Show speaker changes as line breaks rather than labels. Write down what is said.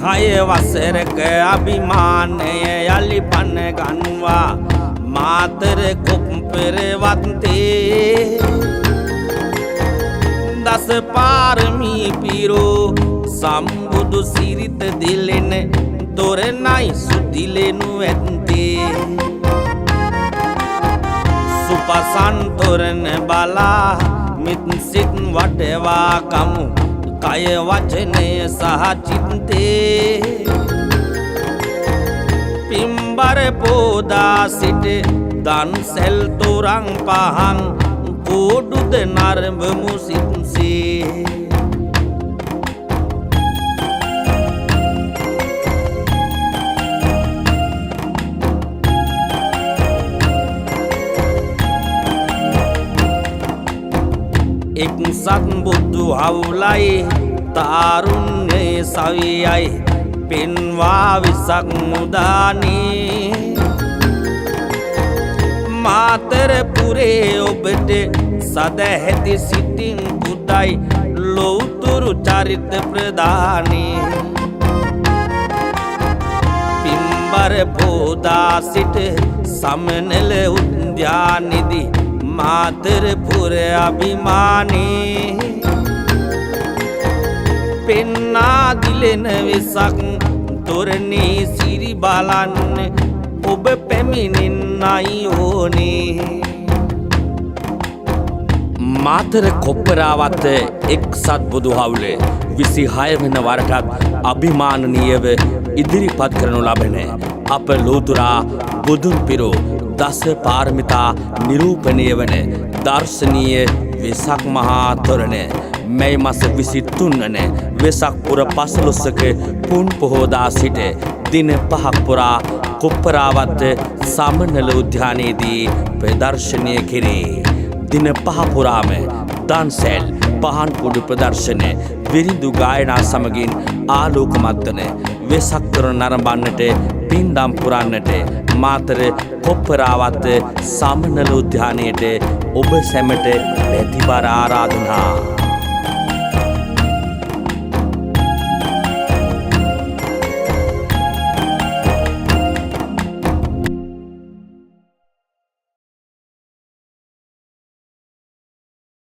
හය වසරක අභිමානය යලි පන ගන්වා මාතර කොප්පරවත්තේ දස පාරමී පිරෝ සම්බුදු සිරිත දිලෙන තොරණයි සුදිලෙනු ඇත්තේ සුපසන්තොරණ බලා මිත් සිත් වටවා කමු කය වචනය සහ චිත්තේ පිම්බර පෝදා සිට දන්සැල් තොරන් පහන් කෝඩුද නරඹමු සිත්සේ එක්සත් බුදු හවුලයි තාරුණ්‍යයේ සවියයි පෙන්වා විසක් මුදානේ මාතරපුරේ ඔබට සදැහැති සිටින් පුදයි ලොව්තුරු චරිත ප්‍රදානේ පිම්බර පෝදා සිට සමනල උද්‍යානෙදි මාතරපුර අභිමානේ පෙන්නා දිලෙන වෙසක් තොරණේ සිරි බලන්න ඔබ පැමිණෙන්නයි ඕනේ මාතර කොප්පරාවත්ත එක්සත් බුදු හවුලේ 26 වෙනි වරටත් අභිමානනීයව ඉදිරිපත් කරනු ලබන අප ලෝතුරා බුදුන් පිරෝ දස පාරමිතා නිරූපණය වන දර්ශනීය වෙසක් මහා තොරණ මැයි මස 23 වන වෙසක් පුර 15ක පුන් පොහෝදා සිට දින 5ක් පුරා කොප්පරාවත්ත සමනල උද්‍යානයේදී ප්‍රදර්ශනය කෙරේ. දින 5 පුරාම දන්සැල් පහන් කුඩු ප්‍රදර්ශන විරිඳු ගායනා සමගින් ආලෝකමත් වන වෙසක් තොරණ නරඹන්නට පින්දම් පුරන්නට මාතර කොප්පරාවත්ත සමනල උද්‍යානයට ඔබ සැමට පැතිබර ආරාධනා